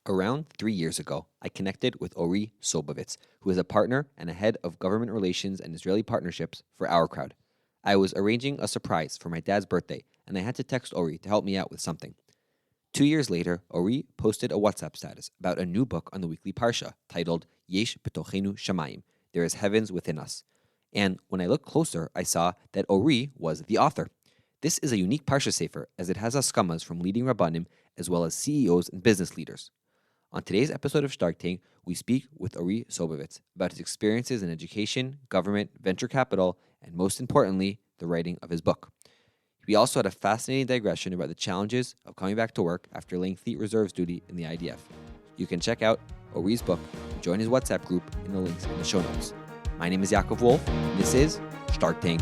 Around 3 years ago, I connected with Ori Sobovitz, who is a partner and a head of government relations and Israeli partnerships for OurCrowd. I was arranging a surprise for my dad's birthday, and I had to text Ori to help me out with something. 2 years later, Ori posted a WhatsApp status about a new book on the weekly parsha titled בתוכנו שמיים, There is Heavens Within Us. And when I looked closer, I saw that Ori was the author. This is a unique parsha sefer as it has haskamas from leading rabbanim as well as CEOs and business leaders. On today's episode of Shtark Tank, we speak with Ori Sobovitz about his experiences in education, government, venture capital, and most importantly, the writing of his book. We also had a fascinating digression about the challenges of coming back to work after lengthy reserves duty in the IDF. You can check out Ori's book and join his WhatsApp group in the links in the show notes. My name is Yaakov Wolf, and this is Shtark Tank.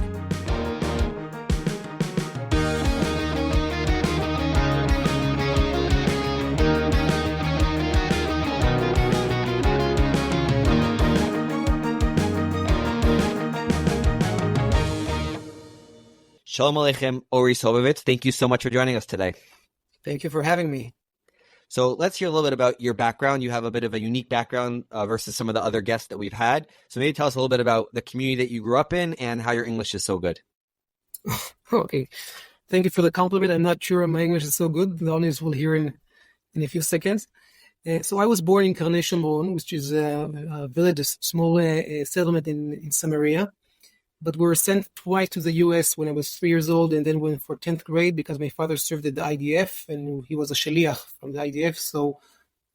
Shalom Aleichem, Ori Sobovitz. Thank you so much for joining us today. Thank you for having me. So let's hear a little bit about your background. You have a bit of a unique background versus some of the other guests that we've had. So maybe tell us a little bit about the community that you grew up in and how your English is so good. Okay. Thank you for the compliment. I'm not sure my English is so good. The audience will hear in a few seconds. So I was born in Karnei Shomron, which is a village, a small settlement in Samaria. But we were sent twice to the U.S. when I was 3 years old and then went for 10th grade because my father served at the IDF and he was a shaliach from the IDF. So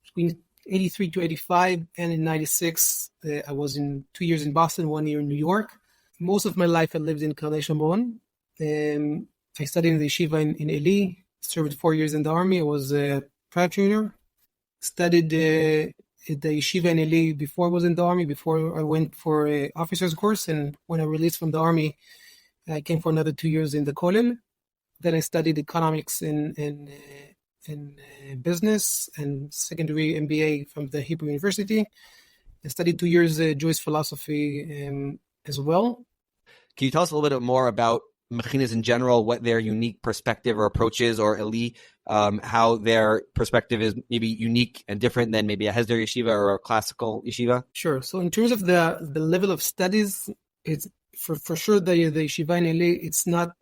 between 83 to 85 and in 96, I was in 2 years in Boston, 1 year in New York. Most of my life I lived in Karnei Shomron. I studied in the yeshiva in Eli, served 4 years in the army. I was a paratrooper. Studied at the yeshiva in Eli before I was in the army, before I went for an officer's course. And when I released from the army, I came for another 2 years in the Kollel. Then I studied economics and business and secondary MBA from the Hebrew University. I studied 2 years Jewish philosophy as well. Can you tell us a little bit more about Mechinas in general, what their unique perspective or approach is, or Eli, how their perspective is maybe unique and different than maybe a Hesder yeshiva or a classical yeshiva? Sure. So in terms of the level of studies, it's for sure the yeshiva in Eli, it's not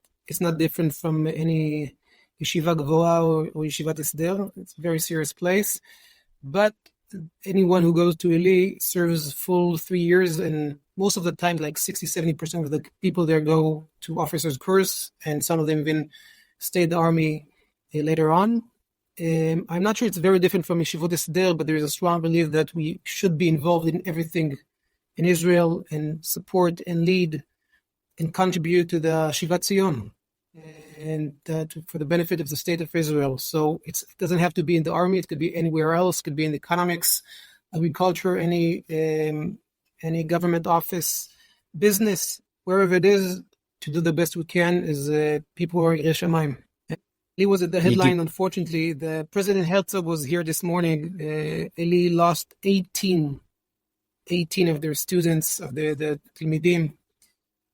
different from any yeshiva gavoa or yeshivat Hesder. It's a very serious place. But anyone who goes to Eli serves full 3 years, and most of the time, like 60-70% of the people there go to officer's course, and some of them even stay in the army later on. I'm not sure it's very different from Yeshivot Hesder, but there is a strong belief that we should be involved in everything in Israel and support and lead and contribute to the Shivat Zion and for the benefit of the state of Israel. So it doesn't have to be in the army. It could be anywhere else. It could be in economics, agriculture, any government office, business, wherever it is, to do the best we can as people who are Yirei Shamayim. Eli was at the headline, unfortunately. The President Herzog was here this morning. Eli lost 18 of their students, of the Talmidim,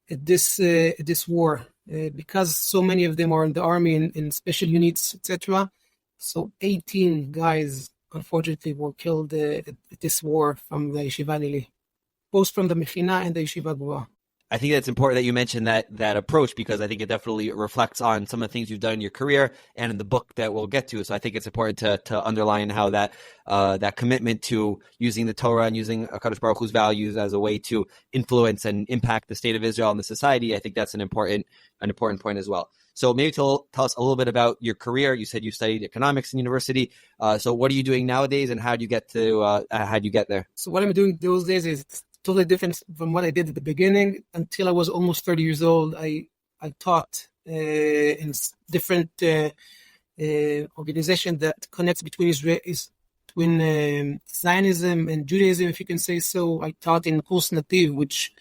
at this war. Because so many of them are in the army in special units, etc. So 18 guys, unfortunately, were killed at this war from the Yeshiva in Eli, both from the Mechinat and the Yeshiva Gvura. I think that's important that you mentioned that approach, because I think it definitely reflects on some of the things you've done in your career and in the book that we'll get to. So I think it's important to underline how that commitment to using the Torah and using HaKadosh Baruch Hu's values as a way to influence and impact the state of Israel and the society. I think that's an important point as well. So maybe tell us a little bit about your career. You said you studied economics in university. So what are you doing nowadays, and how do you get there? So what I'm doing those days is totally different from what I did at the beginning. Until I was almost 30 years old, I taught in different organizations that connects between Zionism and Judaism, if you can say so. I taught in Kurs Nativ, which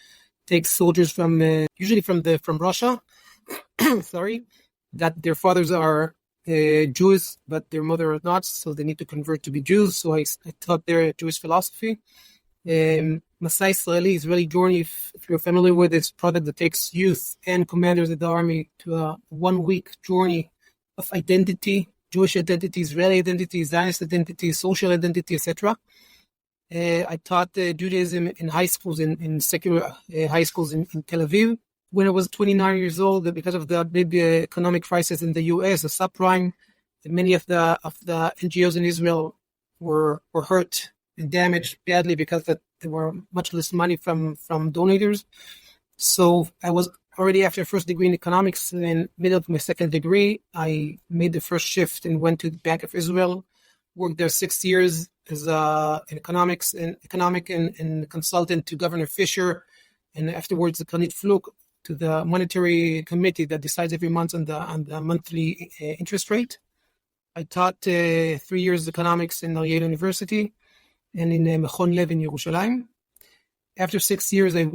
takes soldiers from usually from Russia, sorry, that their fathers are Jews, but their mother are not, so they need to convert to be Jews. So I taught their Jewish philosophy. Masai Israeli Israeli Journey, if you're familiar with this product that takes youth and commanders of the army to a 1 week journey of identity Jewish identity, Israeli identity, Zionist identity, social identity, etc. I taught Judaism in high schools, in secular high schools in Tel Aviv. When I was 29 years old, because of the big economic crisis in the U.S., the subprime, many of the NGOs in Israel were hurt and damaged badly because there were much less money from donors. So I was already after first degree in economics, in middle of my second degree, I made the first shift and went to the Bank of Israel, worked there 6 years as an economic and consultant to Governor Fisher, and afterwards the Kanit Fluk to the monetary committee that decides every month on the monthly interest rate. I taught 3 years economics in Yale University and in Mechon Lev in Yerushalayim. After 6 years, I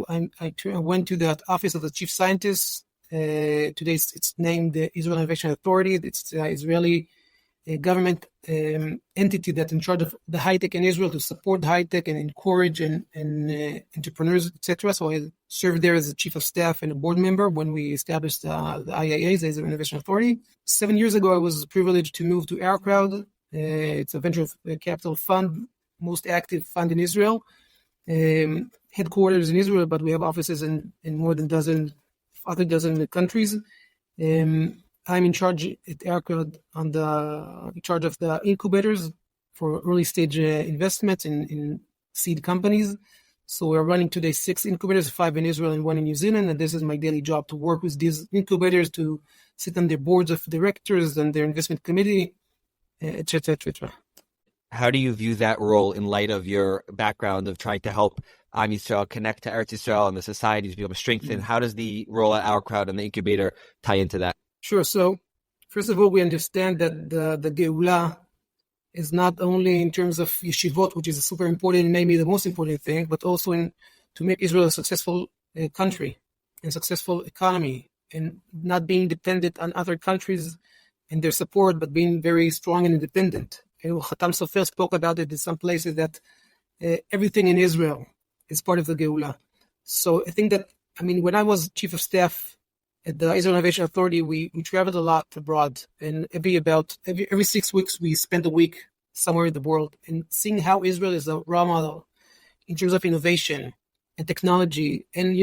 went to the office of the chief scientist. Today it's named the Israel Innovation Authority. It's the Israeli government entity that's in charge of the high tech in Israel to support high tech and encourage and entrepreneurs, etc. So I served there as a chief of staff and a board member when we established the IIA, the Israel Innovation Authority. 7 years ago, I was privileged to move to OurCrowd. It's a venture capital fund, most active fund in Israel. Headquarters in Israel, but we have offices in more than dozen countries. I'm in charge at OurCrowd in charge of the incubators for early stage investments in seed companies. So we're running today 6 incubators, 5 in Israel and 1 in New Zealand. And this is my daily job, to work with these incubators, to sit on their boards of directors and their investment committee, etc., etc. How do you view that role in light of your background of trying to help Am Yisrael connect to Eretz Yisrael and the society to become strengthened? How does the role at OurCrowd and the incubator tie into that? Sure. So, first of all, we understand that the Geulah is not only in terms of yeshivot, which is a super important, maybe the most important thing, but also to make Israel a successful country and successful economy, and not being dependent on other countries and their support, but being very strong and independent. Khatam Sofer spoke about it in some places that everything in Israel is part of the Geulah. So I think that, when I was chief of staff at the Israel Innovation Authority, we traveled a lot abroad, and every 6 weeks we spent a week somewhere in the world, and seeing how Israel is a role model in terms of innovation and technology, and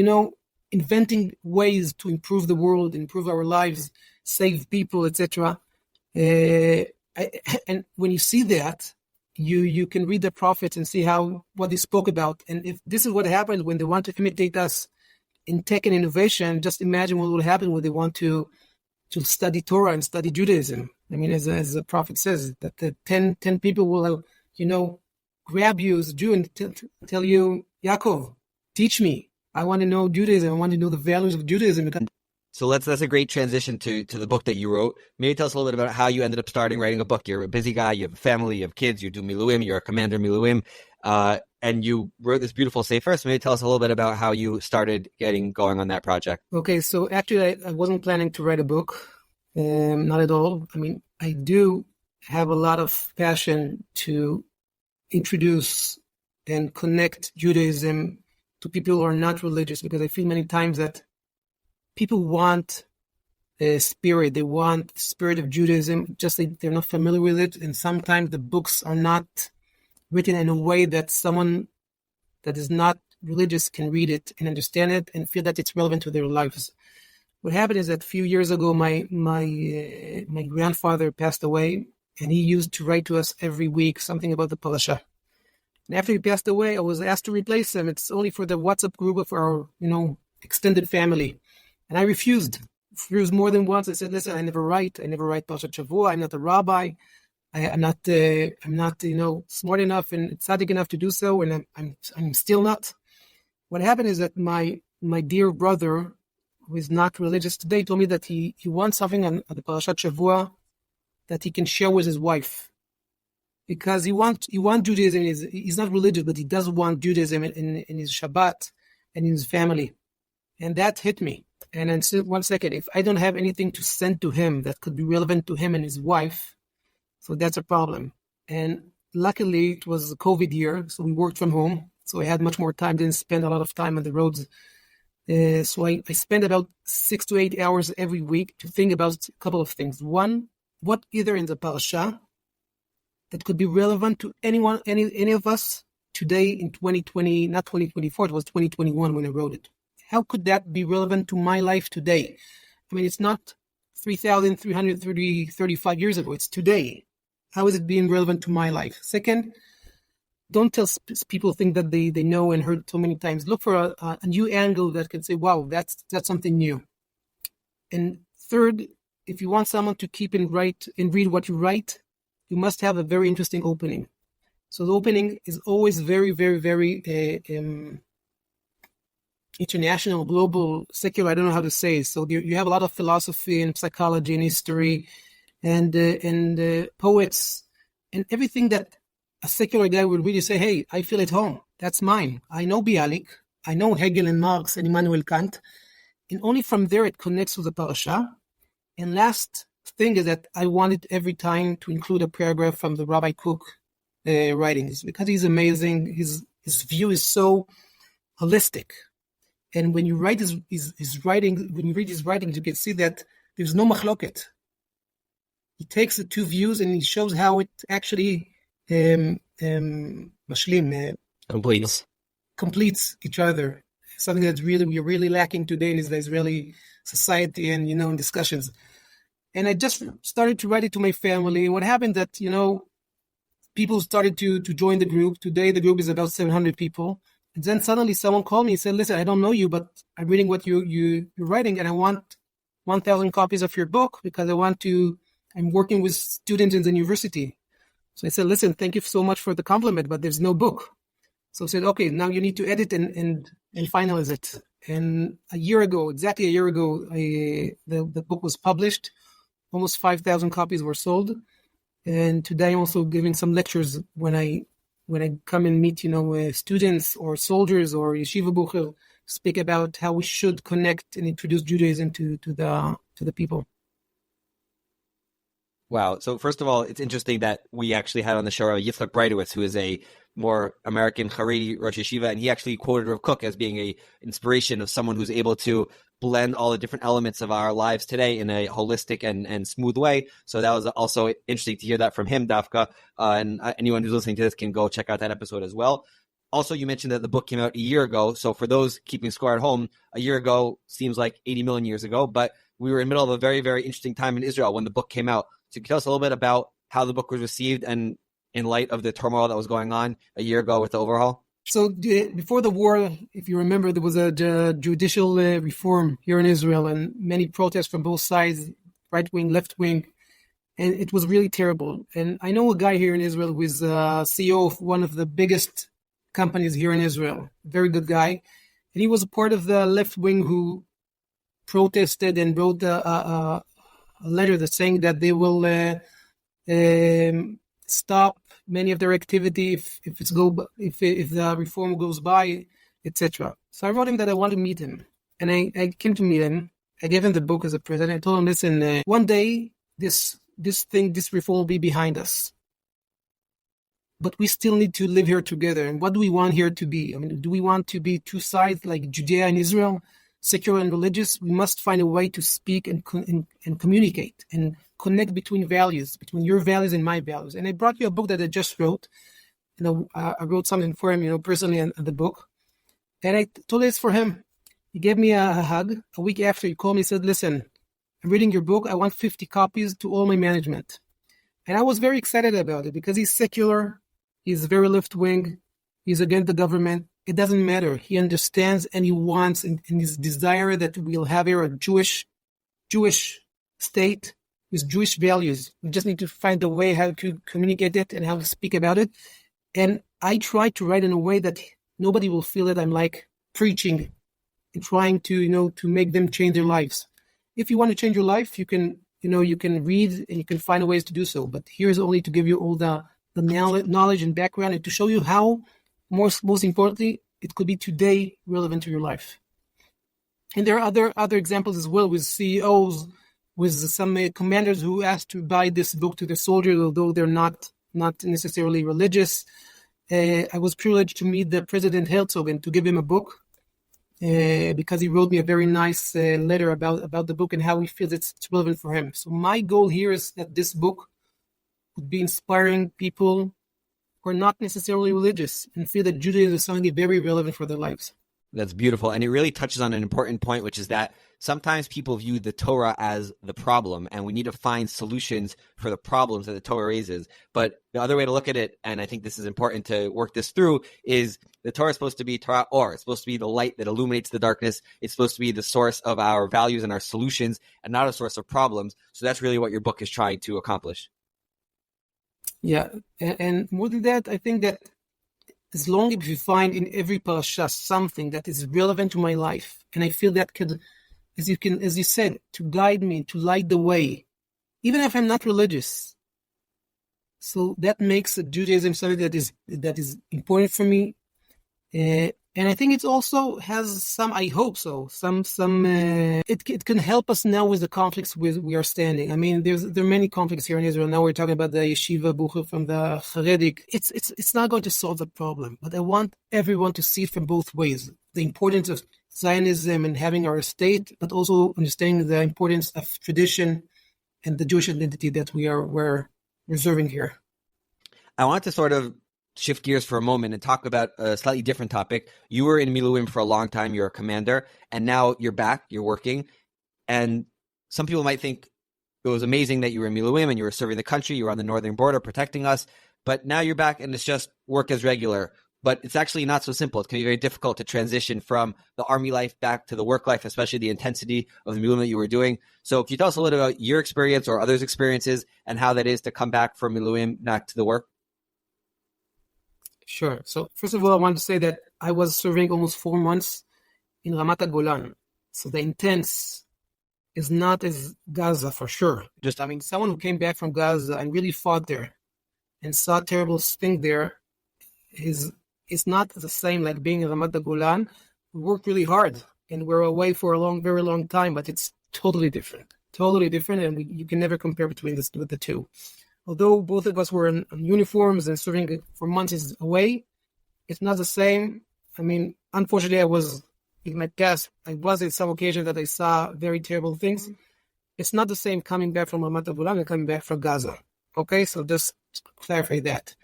inventing ways to improve the world, improve our lives, save people, etc. And when you see that, you can read the prophets and see what they spoke about. And if this is what happened when they want to imitate us in tech and innovation, just imagine what will happen when they want to study Torah and study Judaism. As the prophet says, that the 10 people will, grab you as a Jew and tell you, Yaakov, teach me. I want to know Judaism. I want to know the values of Judaism. So that's a great transition to the book that you wrote. Maybe tell us a little bit about how you ended up writing a book. You're a busy guy. You have a family. You have kids. You do Miluim. You're a commander Miluim. And you wrote this beautiful sefer. So maybe tell us a little bit about how you started getting going on that project. Okay, so actually I wasn't planning to write a book. Not at all. I do have a lot of passion to introduce and connect Judaism to people who are not religious, because I feel many times that people want a spirit. They want the spirit of Judaism, just like they're not familiar with it. And sometimes the books are not written in a way that someone that is not religious can read it and understand it and feel that it's relevant to their lives. What happened is that a few years ago, my grandfather passed away, and he used to write to us every week something about the parsha. And after he passed away, I was asked to replace him. It's only for the WhatsApp group of our, extended family. And I refused more than once. I said, listen, I never write Parshat Shavua. I'm not a rabbi. I'm not smart enough and tzaddik enough to do so. And I'm still not. What happened is that my dear brother, who is not religious today, told me that he wants something on the Parashat Shavua that he can share with his wife. Because he wants Judaism. He's not religious, but he does want Judaism in his Shabbat and in his family. And that hit me. And then said, 1 second, if I don't have anything to send to him that could be relevant to him and his wife, so that's a problem. And luckily, it was a COVID year, so we worked from home. So I had much more time, didn't spend a lot of time on the roads. So I spent about 6 to 8 hours every week to think about a couple of things. One, what either in the parsha that could be relevant to anyone, any of us today in 2020, not 2024, it was 2021 when I wrote it. How could that be relevant to my life today? I mean, it's not 3,335 years ago. It's today. How is it being relevant to my life? Second, don't tell people think that they know and heard so many times. Look for a new angle that can say, wow, that's something new. And third, if you want someone to keep and write and read what you write, you must have a very interesting opening. So the opening is always very, very, very international, global, secular, I don't know how to say. So you have a lot of philosophy and psychology and history and poets and everything that a secular guy would really say, hey, I feel at home. That's mine. I know Bialik. I know Hegel and Marx and Immanuel Kant. And only from there it connects with the parsha. And last thing is that I wanted every time to include a paragraph from the Rav Kook writings because he's amazing. His view is so holistic. And when you write his writing, when you read his writings, you can see that there's no machloket. He takes the two views and he shows how it actually completes each other. Something that's we're really lacking today in the Israeli society and in discussions. And I just started to write it to my family. And what happened that people started to join the group. Today the group is about 700 people. And then suddenly someone called me and said, "Listen, I don't know you, but I'm reading what you're writing, and I want 1,000 copies of your book because I'm working with students in the university." So I said, "Listen, thank you so much for the compliment, but there's no book." So I said, "Okay, now you need to edit and finalize it." And exactly a year ago, the book was published. Almost 5,000 copies were sold. And today I'm also giving some lectures when I come and meet, students or soldiers or yeshiva bucher, speak about how we should connect and introduce Judaism to the people. Wow. So first of all, it's interesting that we actually had on the show Yitzchak Breitowitz, who is a more American Haredi Rosh Yeshiva, and he actually quoted Rav Kook as being a inspiration of someone who's able to blend all the different elements of our lives today in a holistic and smooth way. So that was also interesting to hear that from him, Dafka. And anyone who's listening to this can go check out that episode as well. Also, you mentioned that the book came out a year ago. So for those keeping score at home, a year ago seems like 80 million years ago, but we were in the middle of a very, very interesting time in Israel when the book came out. So can you tell us a little bit about how the book was received and in light of the turmoil that was going on a year ago with the overhaul? So before the war, if you remember, there was a judicial reform here in Israel and many protests from both sides, right wing, left wing, and it was really terrible. And I know a guy here in Israel who is CEO of one of the biggest companies here in Israel, very good guy. And he was a part of the left wing who protested and wrote a letter that's saying that they will stop many of their activity if the reform goes by, etc. So I wrote him that I want to meet him, and I came to meet him. I gave him the book as a present. I told him, "Listen, one day this reform will be behind us, but we still need to live here together. And what do we want here to be? I mean, do we want to be two sides like Judea and Israel, secular and religious? We must find a way to speak and communicate and connect between values, between your values and my values." And I brought you a book that I just wrote. I wrote something for him, personally, in the book. And I told it for him. He gave me a hug. A week after, he called me and said, "Listen, I'm reading your book. I want 50 copies to all my management." And I was very excited about it because he's secular. He's very left-wing. He's against the government. It doesn't matter. He understands and he wants and his desire that we'll have here a Jewish state with Jewish values. We just need to find a way how to communicate it and how to speak about it. And I try to write in a way that nobody will feel that I'm like preaching and trying to, to make them change their lives. If you want to change your life, you can read and you can find ways to do so. But here's only to give you all the knowledge and background and to show you how, most importantly, it could be today relevant to your life. And there are other examples as well with CEOs, with some commanders who asked to buy this book to their soldiers, although they're not necessarily religious. I was privileged to meet the President Herzog and to give him a book. because he wrote me a very nice letter about the book and how he feels it's relevant for him. So my goal here is that this book would be inspiring people who are not necessarily religious and feel that Judaism is something very relevant for their lives. That's beautiful. And it really touches on an important point, which is that sometimes people view the Torah as the problem, and we need to find solutions for the problems that the Torah raises. But the other way to look at it, and I think this is important to work this through, is the Torah is supposed to be Torah Or. It's supposed to be the light that illuminates the darkness. It's supposed to be the source of our values and our solutions, and not a source of problems. So that's really what your book is trying to accomplish. Yeah, and more than that, I think that as long as you find in every parsha something that is relevant to my life, and I feel that could, as you said, to guide me, to light the way, even if I'm not religious. So that makes Judaism something that is important for me, and I think it also has some. I hope so. It can help us now with the conflicts we are standing. I mean, there are many conflicts here in Israel. Now we're talking about the yeshiva bucher from the Haredik. It's not going to solve the problem, but I want everyone to see it from both ways: the importance of Zionism and having our state, but also understanding the importance of tradition and the Jewish identity that we're reserving here. I want to sort of shift gears for a moment and talk about a slightly different topic. You were in Miluim for a long time. You're a commander, and now you're back. You're working. And some people might think it was amazing that you were in Miluim and you were serving the country. You were on the northern border protecting us. But now you're back, and it's just work as regular. But it's actually not so simple. It can be very difficult to transition from the army life back to the work life, especially the intensity of the Miluim that you were doing. So can you tell us a little about your experience or others' experiences and how that is to come back from Miluim back to the work? Sure. So first of all, I want to say that I was serving almost 4 months in Ramat Golan. So the intense is not as Gaza for sure. Someone who came back from Gaza and really fought there and saw terrible things there it's not the same like being in Ramat Golan. We worked really hard and we're away for a very long time, but it's totally different, and you can never compare between the two. Although both of us were in uniforms and serving for months away, it's not the same. I mean, unfortunately, I was in some occasions that I saw very terrible things. It's not the same coming back from Ramat Golan and coming back from Gaza. Okay, so just clarify that.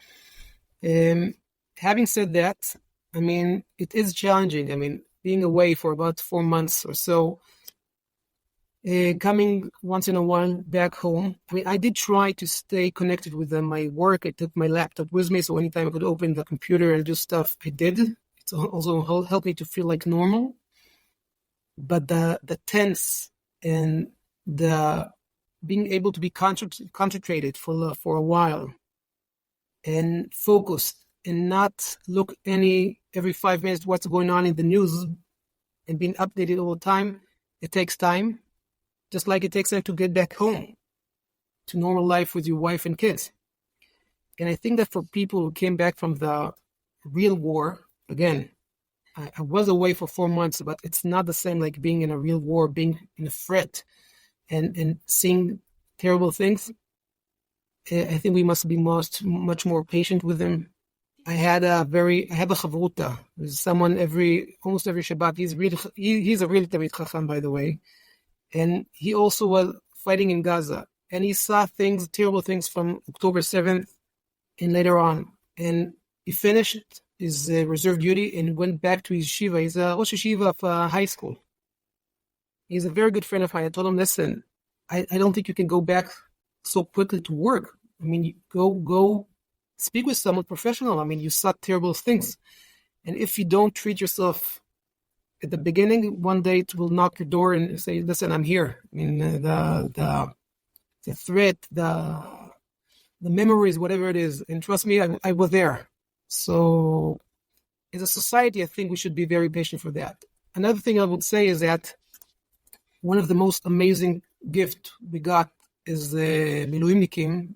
Having said that, I mean, it is challenging. I mean, being away for about 4 months or so, coming once in a while back home. I mean, I did try to stay connected with my work. I took my laptop with me, so anytime I could open the computer and do stuff, I did. It's also helped me to feel like normal. But the tense and the being able to be concentrated for a while and focused and not look every 5 minutes what's going on in the news and being updated all the time, it takes time. Just like it takes time to get back home to normal life with your wife and kids. And I think that for people who came back from the real war, again, I was away for 4 months, but it's not the same like being in a real war, being in a threat and seeing terrible things. I think we must be much more patient with them. I have a chavruta with someone almost every Shabbat. He's a really Talmid Chacham, by the way. And he also was fighting in Gaza. And he saw terrible things from October 7th and later on. And he finished his reserve duty and went back to his yeshiva. He's a Rosh Yeshiva of high school. He's a very good friend of mine. I told him, listen, I don't think you can go back so quickly to work. I mean, you go speak with someone professional. I mean, you saw terrible things. And if you don't treat yourself at the beginning, one day it will knock your door and say, listen, I'm here. I mean, the threat, the memories, whatever it is. And trust me, I was there. So as a society, I think we should be very patient for that. Another thing I would say is that one of the most amazing gifts we got as the Miluimnikim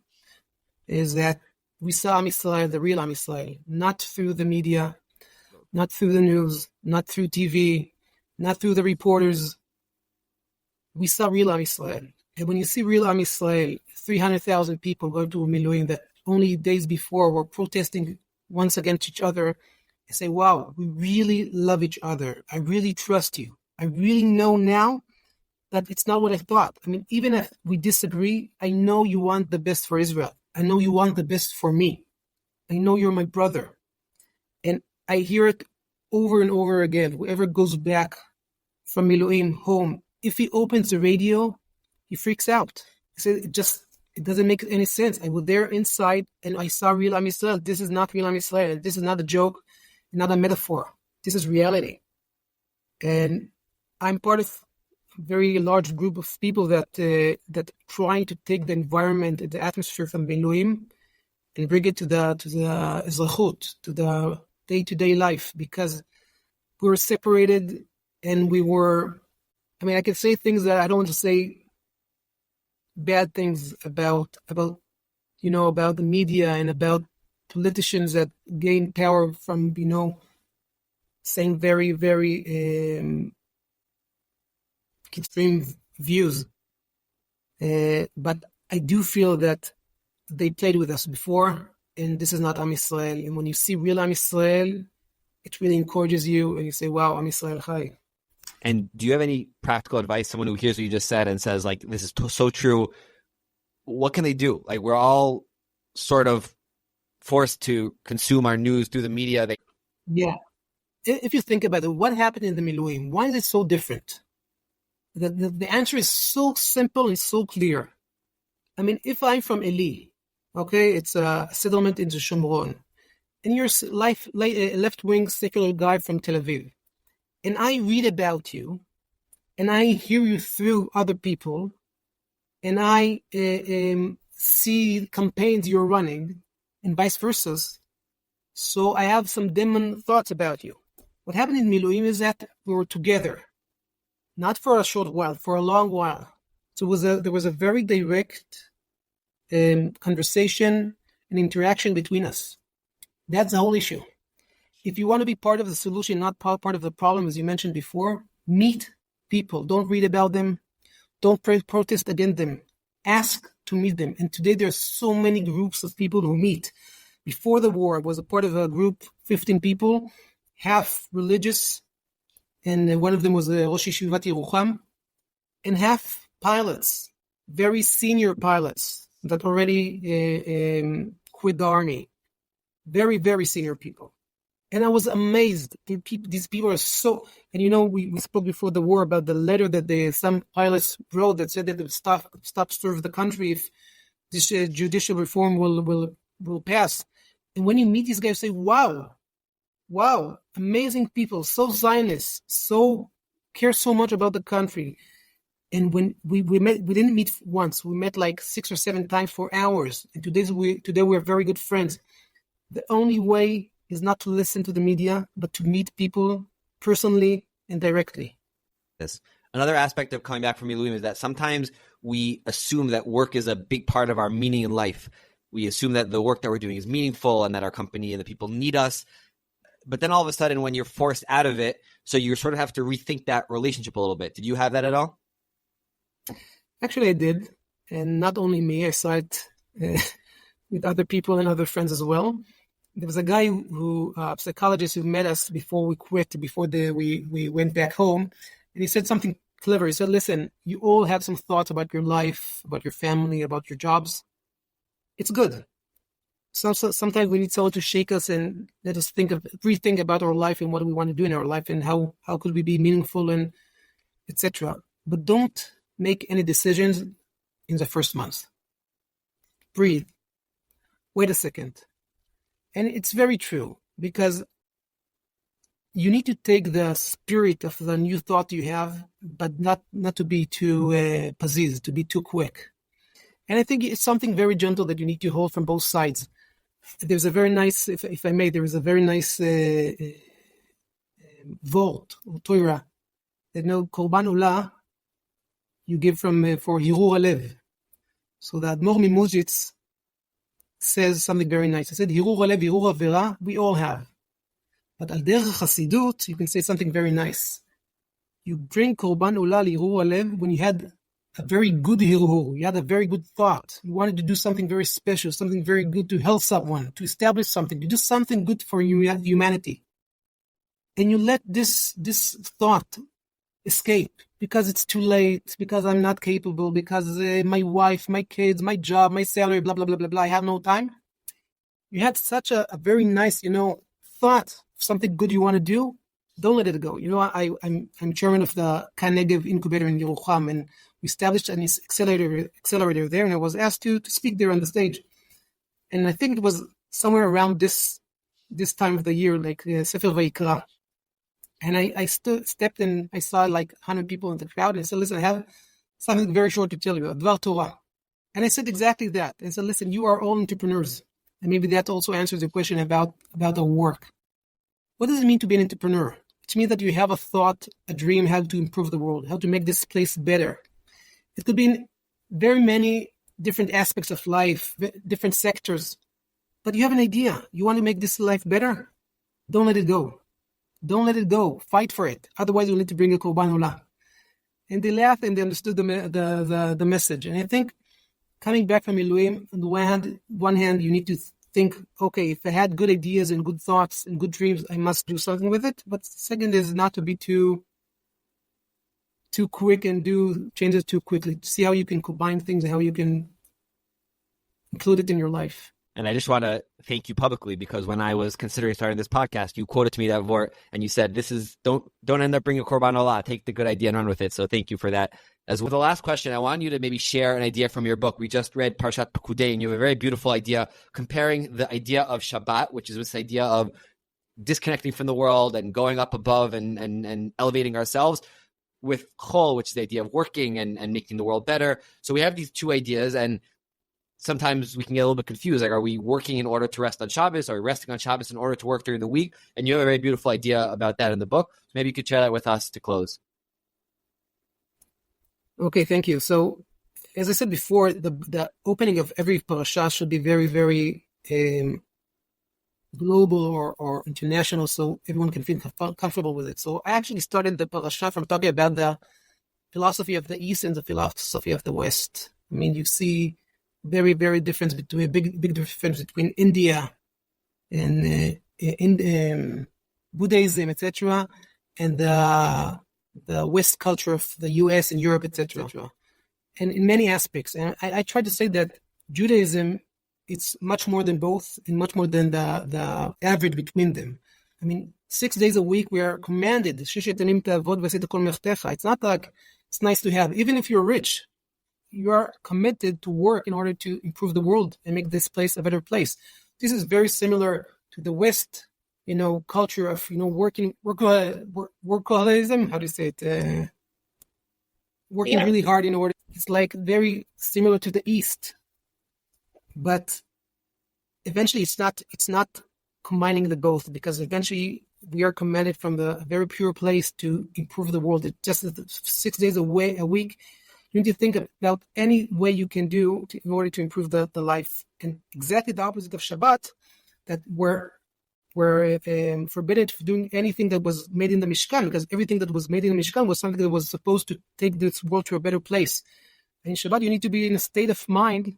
is that we saw Am Yisrael, the real Am Yisrael, not through the media, not through the news, not through TV, not through the reporters. We saw real Am Yisrael. And when you see real Am Yisrael, 300,000 people going to a Miluim that only days before were protesting once against each other I say, wow, we really love each other. I really trust you. I really know now that it's not what I thought. I mean, even if we disagree, I know you want the best for Israel. I know you want the best for me. I know you're my brother. And I hear it over and over again. Whoever goes back from Miluim home, if he opens the radio, he freaks out. He says, it doesn't make any sense. I was there inside and I saw real Am Yisrael. This is not real Am Yisrael. This is not a joke, not a metaphor. This is reality. And I'm part of a very large group of people that trying to take the environment and the atmosphere from Miluim and bring it to the Ezrachut, to the day-to-day life, because we were separated and I can say things that I don't want to say bad things about the media and about politicians that gain power from, saying very, very extreme views. But I do feel that they played with us before, and this is not Am Yisrael. And when you see real Am Yisrael, it really encourages you, and you say, wow, Am Yisrael Chai. And do you have any practical advice, someone who hears what you just said and says, like, this is so true, what can they do? Like, we're all sort of forced to consume our news through the media. Yeah. If you think about it, what happened in the Miluim? Why is it so different? The answer is so simple and so clear. I mean, if I'm from Eli, okay, it's a settlement into Shomron, and you're a left-wing secular guy from Tel Aviv, and I read about you, and I hear you through other people, and I see campaigns you're running, and vice versa, so I have some demon thoughts about you. What happened in Miluim is that we were together, not for a short while, for a long while. So there was a very direct conversation and interaction between us. That's the whole issue. If you want to be part of the solution, not part of the problem, as you mentioned before, meet people. Don't read about them. Don't protest against them. Ask to meet them. And today there are so many groups of people who meet. Before the war, I was a part of a group, 15 people, half religious, and one of them was Rosh Yeshivat Yerucham, and half pilots, very senior pilots that already quit the army. Very, very senior people. And I was amazed. These people are so... And we spoke before the war about the letter that some pilots wrote that said that they would stop serve the country if this judicial reform will pass. And when you meet these guys, you say, wow, amazing people, so Zionist, so care so much about the country. And when we met, we didn't meet once. We met like 6 or 7 times for hours. And today we're very good friends. The only way is not to listen to the media, but to meet people personally and directly. Yes. Another aspect of coming back from Miluim is that sometimes we assume that work is a big part of our meaning in life. We assume that the work that we're doing is meaningful and that our company and the people need us. But then all of a sudden, when you're forced out of it, so you sort of have to rethink that relationship a little bit. Did you have that at all? Actually, I did. And not only me, I saw it with other people and other friends as well. There was a guy a psychologist who met us before we quit, before we went back home. And he said something clever. He said, listen, you all have some thoughts about your life, about your family, about your jobs. It's good. Sometimes we need someone to shake us and let us rethink about our life and what we want to do in our life and how could we be meaningful and etc. But don't make any decisions in the first month. Breathe. Wait a second. And it's very true because you need to take the spirit of the new thought you have, but not to be too paziz, to be too quick. And I think it's something very gentle that you need to hold from both sides. There's a very nice, if I may, there is a very nice vault or Torah that Korban Olah you give for Hirur Alev. So the Admor Mimuzitz says something very nice. He said, Hirur Alev, Hirur Avera, we all have. But al derech Hasidut, you can say something very nice. You bring Korban Olah Hirur Alev when you had a very good hirur, you had a very good thought. You wanted to do something very special, something very good to help someone, to establish something, to do something good for humanity. and you let this thought escape because it's too late, because I'm not capable, because my wife, my kids, my job, my salary, blah, blah, blah, blah, blah, I have no time. You had such a very nice, thought, something good you want to do, don't let it go. I'm chairman of the Kanegev incubator in Yerucham, and we established an accelerator there, and I was asked to speak there on the stage. And I think it was somewhere around this time of the year, like Sefer Vayikra. And I stepped in, I saw like 100 people in the crowd, and I said, listen, I have something very short to tell you, Dvar Torah. And I said exactly that. I said, listen, you are all entrepreneurs. And maybe that also answers the question about our work. What does it mean to be an entrepreneur? It means that you have a thought, a dream, how to improve the world, how to make this place better. It could be in very many different aspects of life, different sectors. But you have an idea. You want to make this life better? Don't let it go. Don't let it go. Fight for it. Otherwise, you'll need to bring a korban olah. And they laughed and they understood the message. And I think coming back from Miluim, on the one hand, you need to think, okay, if I had good ideas and good thoughts and good dreams, I must do something with it. But second is not to be too quick and do changes too quickly. See how you can combine things and how you can include it in your life. And I just want to thank you publicly, because when I was considering starting this podcast, you quoted to me that vort and you said, "This is don't end up bringing a korban olah. Take the good idea and run with it." So thank you for that. As with the last question, I want you to maybe share an idea from your book. We just read Parshat Pekudei, and you have a very beautiful idea comparing the idea of Shabbat, which is this idea of disconnecting from the world and going up above and elevating ourselves, with Chol, which is the idea of working and making the world better. So we have these two ideas, and sometimes we can get a little bit confused. Like, are we working in order to rest on Shabbos? Are we resting on Shabbos in order to work during the week? And you have a very beautiful idea about that in the book. So maybe you could share that with us to close. Okay, thank you. So, as I said before, the opening of every parsha should be very, very global or international, so everyone can feel comfortable with it. So I actually started the parsha from talking about the philosophy of the East and the philosophy of the West. I mean, you see very, very difference between a big difference between India and Buddhism, etc., and the West culture of the U.S. and Europe, etc., and in many aspects. And I try to say that Judaism, it's much more than both, and much more than the average between them. I mean, 6 days a week we are commanded. It's not like it's nice to have. Even if you're rich, you are committed to work in order to improve the world and make this place a better place. This is very similar to the West, culture of, workaholism. How do you say it? Working really hard in order. It's like very similar to the East, but eventually it's not combining the both, because eventually we are commanded from the very pure place to improve the world. It's just 6 days a week. You need to think about any way you can do in order to improve the life. And exactly the opposite of Shabbat, that we're forbidden from doing anything that was made in the Mishkan, because everything that was made in the Mishkan was something that was supposed to take this world to a better place. And in Shabbat, you need to be in a state of mind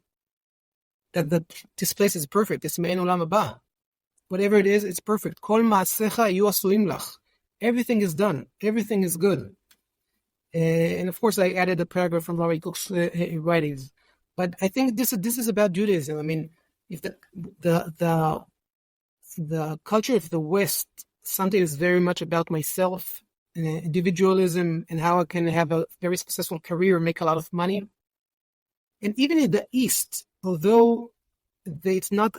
that this place is perfect. It's me'en olam haba. Whatever it is, it's perfect. Kol ma'asecha yu asuim lach. Everything is done. Everything is good. And of course, I added a paragraph from Rav Kook's writings. But I think this is about Judaism. I mean, if the culture of the West, something is very much about myself, individualism, and how I can have a very successful career, make a lot of money. And even in the East, although there's no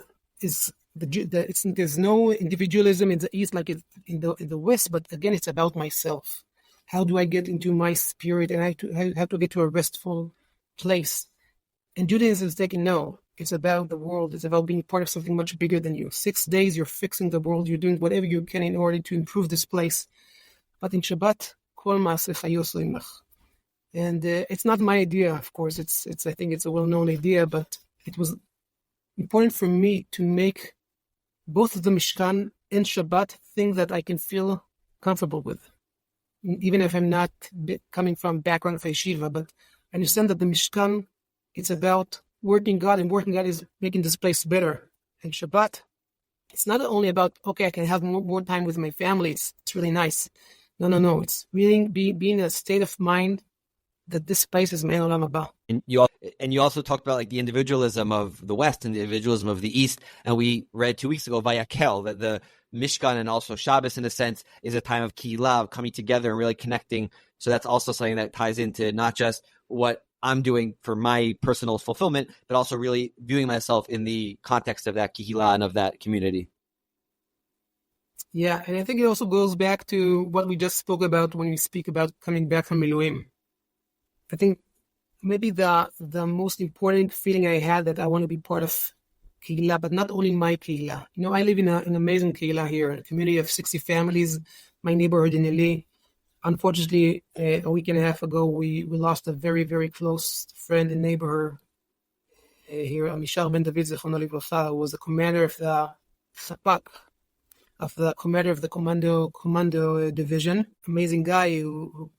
individualism in the East like in the West, but again, it's about myself. How do I get into my spirit, and I have to get to a restful place? And Judaism is taking, no, it's about the world. It's about being part of something much bigger than you. 6 days, you're fixing the world. You're doing whatever you can in order to improve this place. But in Shabbat, kol ma'asecha yu asuim lach. And it's not my idea, of course. I think it's a well-known idea, but it was important for me to make both the Mishkan and Shabbat things that I can feel comfortable with, even if I'm not coming from background of yeshiva. But I understand that the Mishkan, it's about working God, and working God is making this place better. And Shabbat, it's not only about, okay, I can have more time with my family. It's really nice. No. It's really being in a state of mind that this place is mein olam haba. And you also talked about like the individualism of the West and the individualism of the East. And we read 2 weeks ago, Vayakel, that the Mishkan and also Shabbos, in a sense, is a time of kihila, of coming together and really connecting. So that's also something that ties into not just what I'm doing for my personal fulfillment, but also really viewing myself in the context of that kihila and of that community. Yeah, and I think it also goes back to what we just spoke about when we speak about coming back from Miluim. I think maybe the most important feeling I had that I want to be part of kihila, but not only my kihila. I live in an amazing kihila here, a community of 60 families, my neighborhood in Eli. Unfortunately, a week and a half ago, we lost a very, very close friend and neighbor here, Amishar Ben David Zichrono Livracha, who was the commander of the Sapak, commander of the commando division. Amazing guy who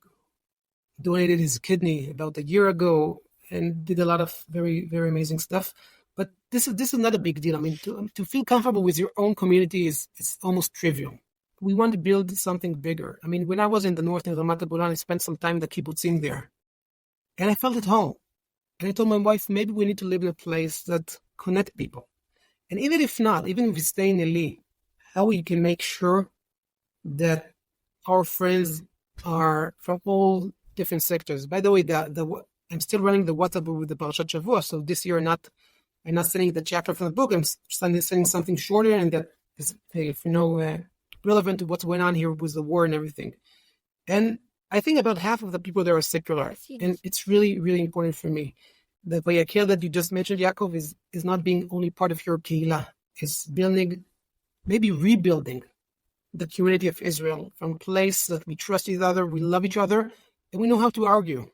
donated his kidney about a year ago and did a lot of very, very amazing stuff. But this is not a big deal. I mean, to feel comfortable with your own community is almost trivial. We want to build something bigger. I mean, when I was in the north in Ramat Golan, I spent some time in the kibbutzim there, and I felt at home. And I told my wife, maybe we need to live in a place that connects people. And even if we stay in Eli, how we can make sure that our friends are from all different sectors. By the way, I'm still running the WhatsApp with the Parshat Shavua, so this year I'm not sending the chapter from the book. I'm sending something shorter and that is, relevant to what's going on here with the war and everything. And I think about half of the people there are secular. And it's really, really important for me. The Vayakel that you just mentioned, Yaakov, is not being only part of your kehillah. It's building, maybe rebuilding the community of Israel from a place that we trust each other, we love each other, and we know how to argue.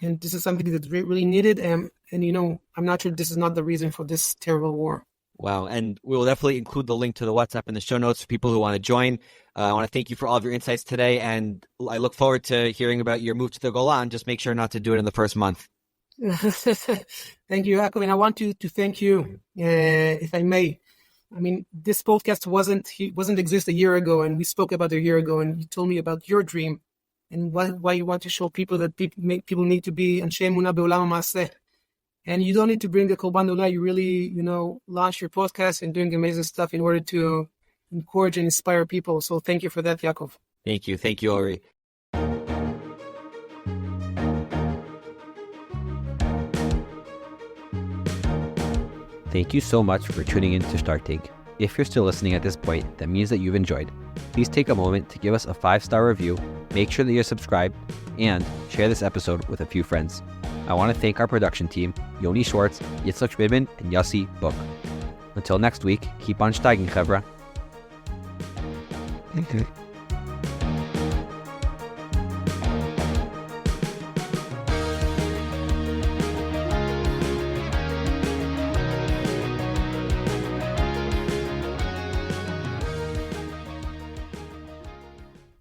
And this is something that's really needed. And I'm not sure this is not the reason for this terrible war. Wow. And we will definitely include the link to the WhatsApp in the show notes for people who want to join. I want to thank you for all of your insights today. And I look forward to hearing about your move to the Golan. Just make sure not to do it in the first month. Thank you, Yaakov. And I want to thank you, if I may. I mean, this podcast wasn't exist a year ago, and we spoke about a year ago, and you told me about your dream and why you want to show people that people need to be Anshe Emunah Be'olam HaMaaseh. And you don't need to bring the Korban Olah. You really, launch your podcast and doing amazing stuff in order to encourage and inspire people. So thank you for that, Yaakov. Thank you. Thank you, Ori. Thank you so much for tuning in to Shtark Tank. If you're still listening at this point, that means that you've enjoyed. Please take a moment to give us a 5-star review, make sure that you're subscribed, and share this episode with a few friends. I want to thank our production team, Yoni Schwartz, Yitzhak Schmidman, and Yossi Book. Until next week, keep on steiging, Chevra.